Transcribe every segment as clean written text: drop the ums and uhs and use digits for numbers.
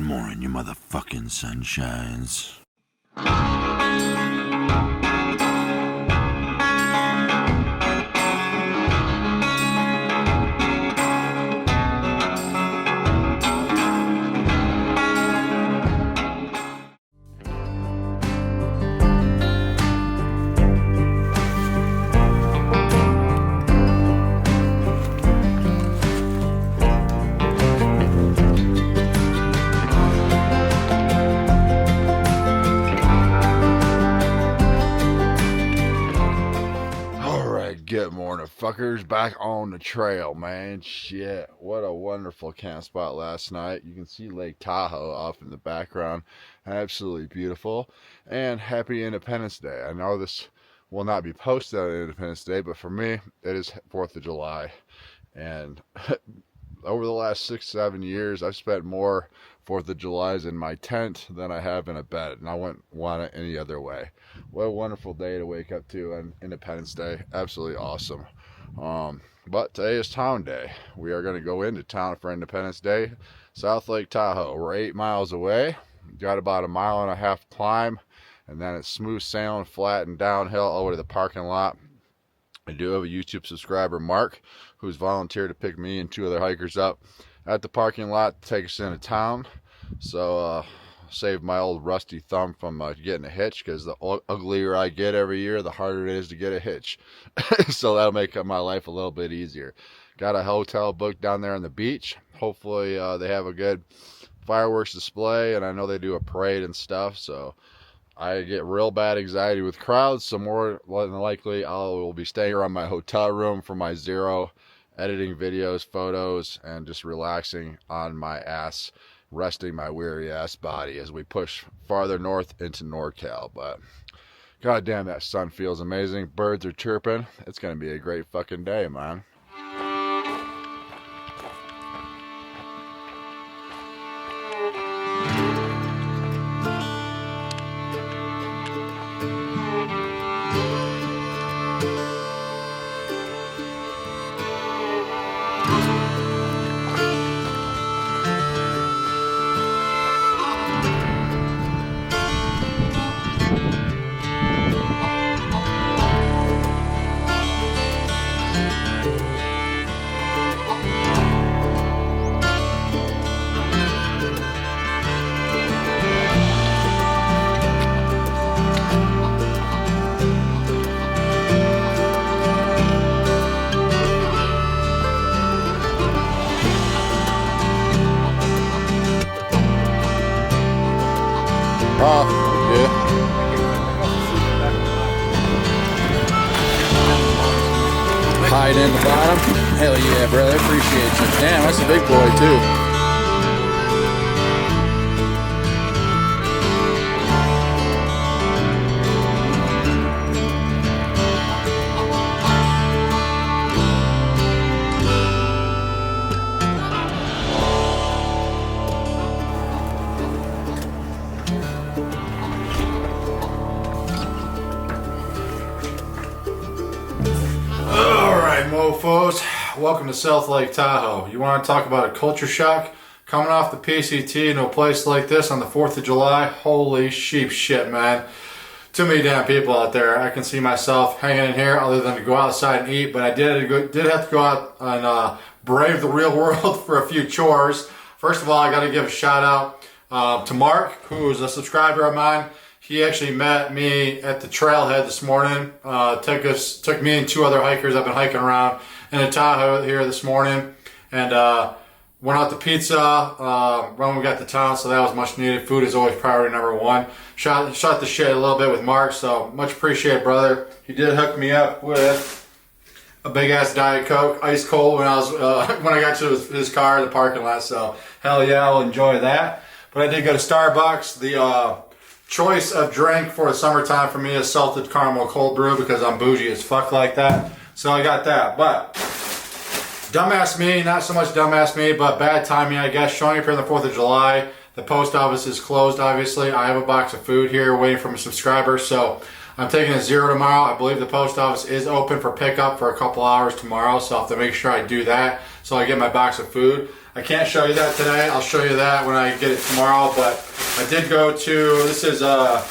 Good morning, you motherfucking sunshines. Good morning, fuckers. Back on the trail, man. Shit, what a wonderful camp spot last night. You can see Lake Tahoe off in the background. Absolutely beautiful. And happy Independence Day. I know this will not be posted on Independence Day, but for me, it is 4th of July. And over the last 6-7 years, I've spent more 4th of Julys in my tent than I have in a bed, and I wouldn't want it any other way. What a wonderful day to wake up to on Independence Day. Absolutely awesome. But today is town day. We are going to go into town for Independence Day. South Lake Tahoe. We're 8 miles away. Got about 1.5 mile climb, and then it's smooth sailing, flat and downhill over to the parking lot. I do have a YouTube subscriber, Mark, who's volunteered to pick me and 2 other hikers up at the parking lot to take us into town. So save my old rusty thumb from getting a hitch, because the uglier I get every year, the harder it is to get a hitch. So that'll make my life a little bit easier. Got a hotel booked down there on the beach. Hopefully they have a good fireworks display, and I know they do a parade and stuff, so I get real bad anxiety with crowds, so more than likely I will be staying around my hotel room for my 0, editing videos, photos, and just relaxing on my ass, resting my weary ass body as we push farther north into NorCal. But goddamn, that sun feels amazing. Birds are chirping. It's gonna be a great fucking day, man. Oh, yeah. Hide in the bottom? Hell yeah, brother. Appreciate you. Damn, that's a big boy, too. Mofos, welcome to South Lake Tahoe. You want to talk about a culture shock? Coming off the PCT into a place like this on the 4th of July, holy sheep shit, man. Too many damn people out there. I can see myself hanging in here other than to go outside and eat, but I did have to go out and brave the real world for a few chores. First of all, I got to give a shout out to Mark, who is a subscriber of mine. He actually met me at the trailhead this morning. Took me and 2 other hikers. I've been hiking around in the Tahoe here this morning, and went out to pizza when we got to town. So that was much needed. Food is always priority number 1. Shot the shit a little bit with Mark, so much appreciated, brother. He did hook me up with a big ass Diet Coke, ice cold, when I got to his car in the parking lot. So hell yeah, I'll enjoy that. But I did go to Starbucks. The choice of drink for the summertime for me is salted caramel cold brew, because I'm bougie as fuck like that. So I got that. But dumbass me, not so much dumbass me, but bad timing, I guess. Showing up here on the 4th of July. The post office is closed, obviously. I have a box of food here waiting for a subscriber, so I'm taking a 0 tomorrow. I believe the post office is open for pickup for a couple hours tomorrow, so I'll have to make sure I do that so I get my box of food. I can't show you that today. I'll show you that when I get it tomorrow, but I did go to, this is, what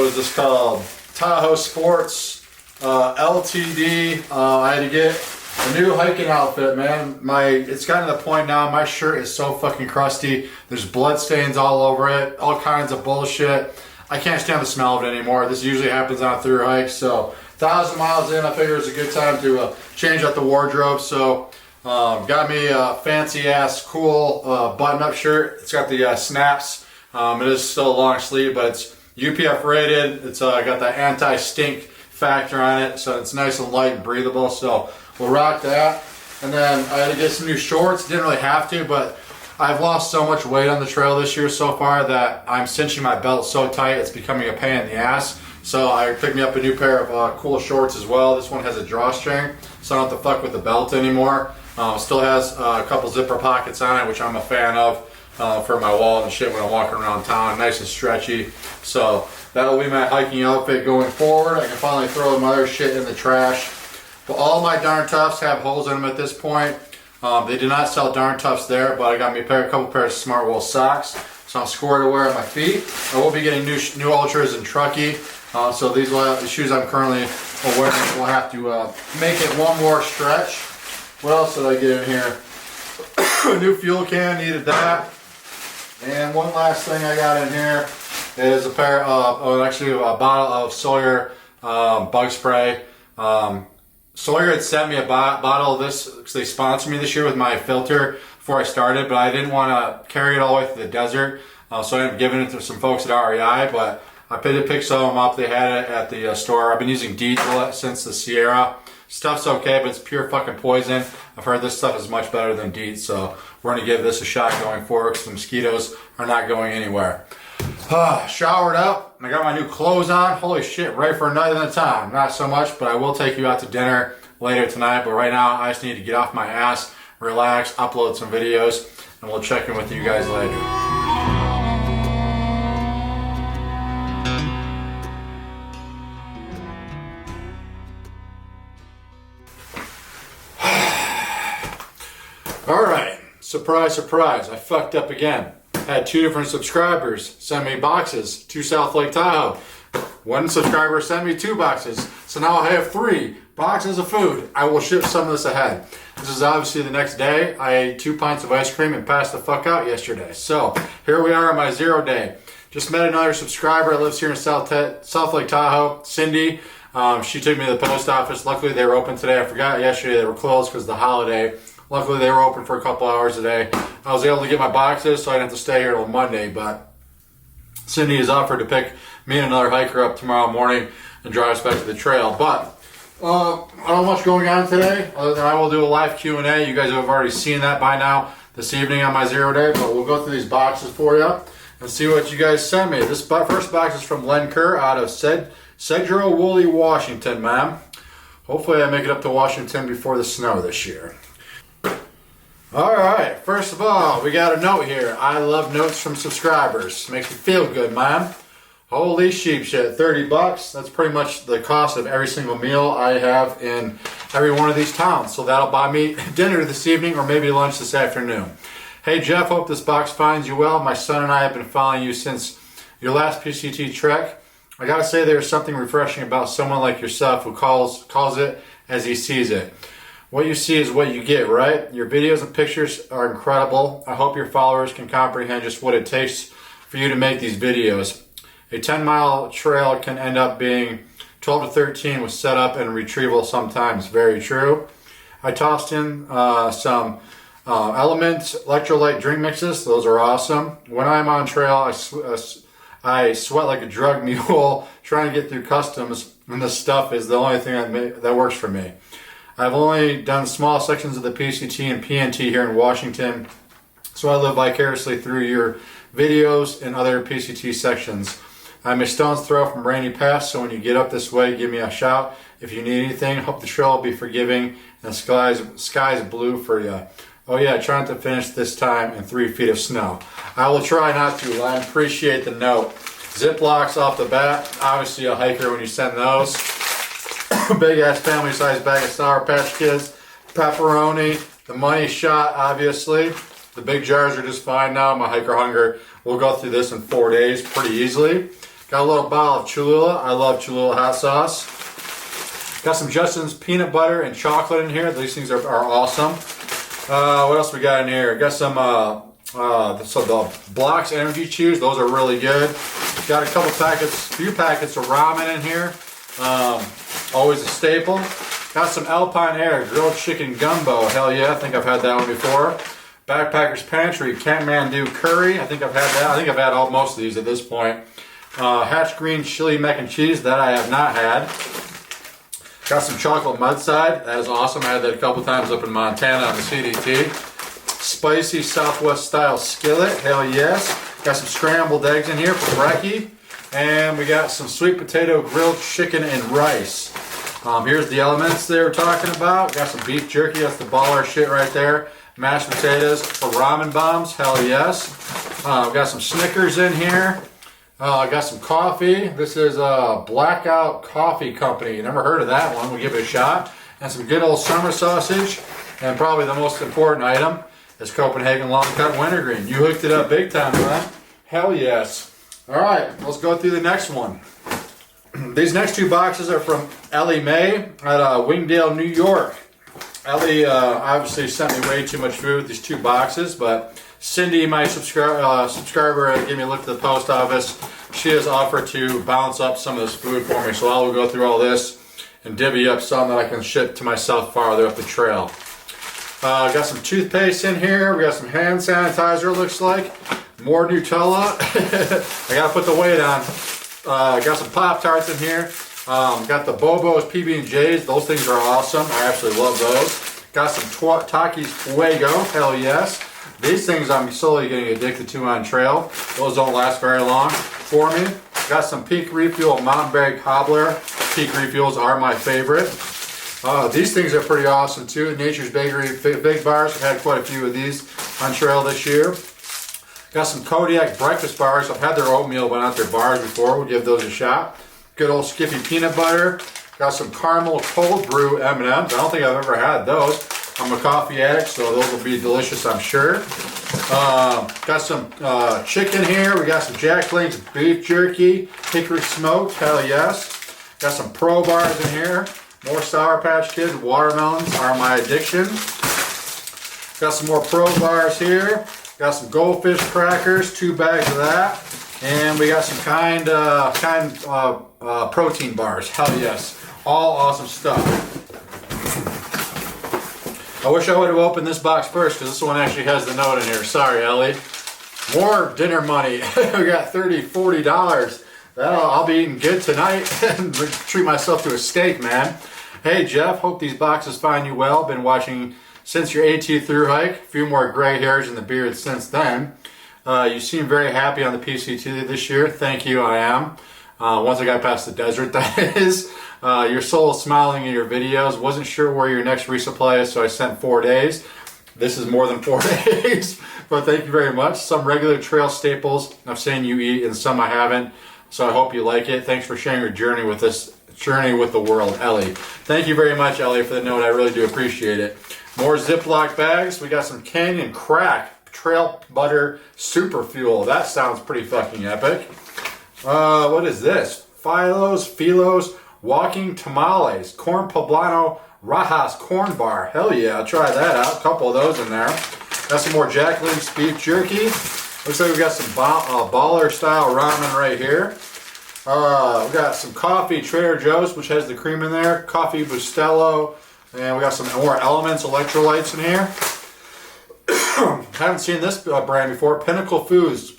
is this called? Tahoe Sports LTD. I had to get a new hiking outfit, man. It's gotten to the point now, my shirt is so fucking crusty. There's blood stains all over it, all kinds of bullshit. I can't stand the smell of it anymore. This usually happens on a through hike, so 1,000 miles in, I figured it's a good time to change out the wardrobe. So got me a fancy ass cool button-up shirt. It's got the snaps. It is still a long sleeve, but it's UPF rated. It's got that anti-stink factor on it, so it's nice and light and breathable. So we'll rock that. And then I had to get some new shorts. Didn't really have to, but I've lost so much weight on the trail this year so far that I'm cinching my belt so tight it's becoming a pain in the ass. So I picked me up a new pair of cool shorts as well. This one has a drawstring, so I don't have to fuck with the belt anymore. Still has a couple zipper pockets on it, which I'm a fan of for my wallet and shit when I'm walking around town. Nice and stretchy. So that'll be my hiking outfit going forward. I can finally throw my other shit in the trash. But all my Darn Toughs have holes in them at this point. They do not sell Darn Toughs there, but I got me a couple pairs of Smart Wool socks, so I'm square to wear on my feet. I will be getting new Ultras in Truckee, so these shoes I'm currently wearing will have to make it one more stretch. What else did I get in here? A new fuel can, needed that. And one last thing I got in here is a bottle of Sawyer bug spray. Sawyer had sent me a bottle of this because they sponsored me this year with my filter before I started, but I didn't want to carry it all the way through the desert, so I ended up giving it to some folks at REI, but I did pick some of them up. They had it at the store. I've been using Diesel since the Sierra. Stuff's okay, but it's pure fucking poison. I've heard this stuff is much better than DEET, so we're going to give this a shot going forward because the mosquitoes are not going anywhere. Showered up, and I got my new clothes on. Holy shit, ready for another time. Not so much, but I will take you out to dinner later tonight. But right now, I just need to get off my ass, relax, upload some videos, and we'll check in with you guys later. Alright, surprise, surprise, I fucked up again. Had 2 different subscribers send me boxes to South Lake Tahoe. One subscriber sent me 2 boxes, so now I have 3 boxes of food. I will ship some of this ahead. This is obviously the next day. I ate 2 pints of ice cream and passed the fuck out yesterday. So here we are on my 0 day. Just met another subscriber that lives here in South Lake Tahoe, Cindy. She took me to the post office. Luckily they were open today. I forgot yesterday they were closed because of the holiday. Luckily they were open for a couple hours a day. I was able to get my boxes so I didn't have to stay here till Monday, but Cindy has offered to pick me and another hiker up tomorrow morning and drive us back to the trail. But I don't know much going on today other than I will do a live Q&A. You guys have already seen that by now this evening on my 0 day, but we'll go through these boxes for you and see what you guys send me. This first box is from Len Kerr out of Cedro Woolley, Washington, ma'am. Hopefully I make it up to Washington before the snow this year. Alright, first of all, we got a note here. I love notes from subscribers. Makes me feel good, man. Holy sheep shit, 30 bucks. That's pretty much the cost of every single meal I have in every one of these towns. So that'll buy me dinner this evening or maybe lunch this afternoon. Hey Jeff, hope this box finds you well. My son and I have been following you since your last PCT trek. I gotta say there's something refreshing about someone like yourself who calls it as he sees it. What you see is what you get, right? Your videos and pictures are incredible. I hope your followers can comprehend just what it takes for you to make these videos. A 10-mile trail can end up being 12 to 13 with setup and retrieval sometimes. Very true. I tossed in some Element electrolyte drink mixes. Those are awesome. When I'm on trail, I sweat like a drug mule trying to get through customs, and this stuff is the only thing that works for me. I've only done small sections of the PCT and PNT here in Washington, so I live vicariously through your videos and other PCT sections. I'm a stone's throw from Rainy Pass, so when you get up this way, give me a shout. If you need anything, hope the trail will be forgiving and the sky's blue for you. Oh yeah, trying to finish this time in 3 feet of snow. I will try not to. I appreciate the note. Ziplocs off the bat. Obviously a hiker when you send those. Big ass family size bag of Sour Patch Kids. Pepperoni. The money shot, obviously. The big jars are just fine now. My hiker hunger. We'll go through this in 4 days pretty easily. Got a little bottle of Cholula. I love Cholula hot sauce. Got some Justin's peanut butter and chocolate in here. These things are awesome. What else we got in here? Got some the Blocks Energy Chews. Those are really good. Got a few packets of ramen in here. Always a staple. Got some Alpine Air grilled chicken gumbo. Hell yeah, I think I've had that one before. Backpacker's Pantry Kathmandu curry. I think I've had that. I think I've had most of these at this point. Hatch Green chili mac and cheese. That I have not had. Got some chocolate mudside. That is awesome. I had that a couple times up in Montana on the CDT. Spicy Southwest style skillet. Hell yes. Got some scrambled eggs in here for brekkie. And we got some sweet potato grilled chicken and rice. Here's the elements they were talking about. Got some beef jerky. That's the baller shit right there. Mashed potatoes for ramen bombs. Hell yes. Got some Snickers in here. I got some coffee. This is a Blackout Coffee Company. Never heard of that one. We'll give it a shot. And some good old summer sausage. And probably the most important item is Copenhagen Long Cut Wintergreen. You hooked it up big time, man. Hell yes. All right, let's go through the next one. These next two boxes are from Ellie Mae at Wingdale, New York. Ellie obviously sent me way too much food with these two boxes, but Cindy, my subscriber, gave me a look at the post office. She has offered to balance up some of this food for me, so I will go through all this and divvy up some that I can ship to myself farther up the trail. Got some toothpaste in here. We got some hand sanitizer, it looks like. More Nutella. I gotta put the weight on. Got some Pop-Tarts in here. Got the Bobo's PB&Js. Those things are awesome. I absolutely love those. Got some Takis Fuego. Hell yes. These things I'm slowly getting addicted to on trail. Those don't last very long for me. Got some Peak Refuel Mountain Berry Cobbler. Peak Refuels are my favorite. These things are pretty awesome too. Nature's Bakery Big Bars. I've had quite a few of these on trail this year. Got some Kodiak breakfast bars. I've had their oatmeal but not their bars before. We'll give those a shot. Good old Skippy peanut butter. Got some caramel cold brew M&Ms. I don't think I've ever had those. I'm a coffee addict, so those will be delicious, I'm sure. Got some chicken here. We got some Jack Lane's beef jerky, hickory smoked. Hell yes. Got some Pro bars in here. More Sour Patch Kids. Watermelons are my addiction. Got some more Pro bars here. Got some Goldfish crackers, 2 bags of that. And we got some kind protein bars. Hell yes. All awesome stuff. I wish I would have opened this box first because this one actually has the note in here. Sorry, Ellie. More dinner money. We got $30, $40. I'll be eating good tonight and treat myself to a steak, man. Hey, Jeff. Hope these boxes find you well. Been watching since your AT through hike. A few more gray hairs in the beard since then. You seem very happy on the PCT this year. Thank you, I am. Once I got past the desert, that is. Your soul is smiling in your videos. Wasn't sure where your next resupply is, so I sent 4 days. This is more than 4 days, but thank you very much. Some regular trail staples I've seen you eat, and some I haven't. So I hope you like it. Thanks for sharing your journey with us, journey with the world, Ellie. Thank you very much, Ellie, for the note. I really do appreciate it. More Ziploc bags. We got some Canyon Crack Trail Butter Super Fuel. That sounds pretty fucking epic. What is this? Philo's Walking Tamales. Corn Poblano Rajas Corn Bar. Hell yeah, I'll try that out. A couple of those in there. Got some more Jack Link's Beef Jerky. Looks like we got some baller style ramen right here. We got some coffee, Trader Joe's, which has the cream in there. Coffee Bustelo. And we got some more Elements electrolytes in here. Haven't seen this brand before. Pinnacle Foods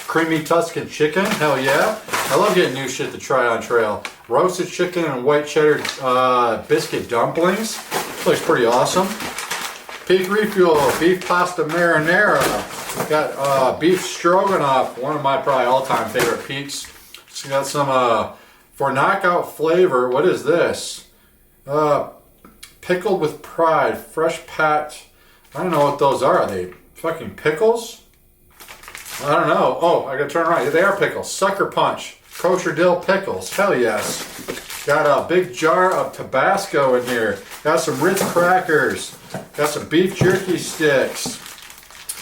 Creamy Tuscan Chicken. Hell yeah. I love getting new shit to try on trail. Roasted chicken and white cheddar biscuit dumplings. Looks pretty awesome. Peak Refuel Beef Pasta Marinara. Got beef stroganoff. One of my probably all-time favorite peaks. So got some for knockout flavor. What is this? Pickled with Pride. Fresh packed. I don't know what those are. Are they fucking pickles? I don't know. Oh, I gotta turn around. They are pickles. Sucker Punch. Kosher dill pickles. Hell yes. Got a big jar of Tabasco in here. Got some Ritz crackers. Got some beef jerky sticks.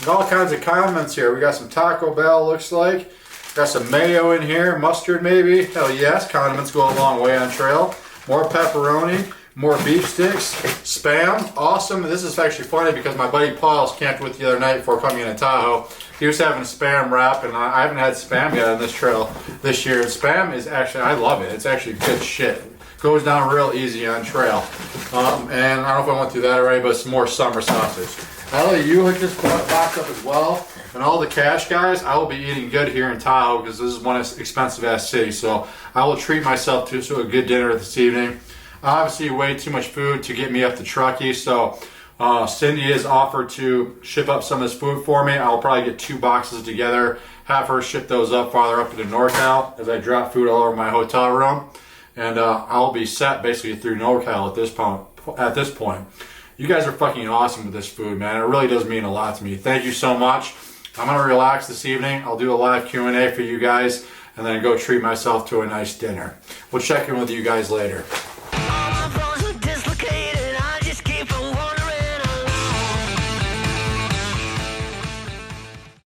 Got all kinds of condiments here. We got some Taco Bell, looks like. Got some mayo in here. Mustard maybe. Hell yes. Condiments go a long way on trail. More pepperoni. More beef sticks, Spam, awesome. This is actually funny because my buddy Paul's camped with the other night before coming into Tahoe. He was having a Spam wrap, and I haven't had Spam yet on this trail this year. Spam is actually, I love it. It's actually good shit. Goes down real easy on trail. And I don't know if I went through that already, but some more summer sausage. Ellie, you hook this box up as well. And all the cash guys, I will be eating good here in Tahoe because this is one expensive ass city. So I will treat myself to a good dinner this evening. Obviously, way too much food to get me up to Truckee, so Cindy has offered to ship up some of this food for me. I'll probably get 2 boxes together, have her ship those up farther up into NorCal as I drop food all over my hotel room, and I'll be set basically through NorCal at this point. You guys are fucking awesome with this food, man. It really does mean a lot to me. Thank you so much. I'm gonna relax this evening. I'll do a live Q&A for you guys, and then go treat myself to a nice dinner. We'll check in with you guys later.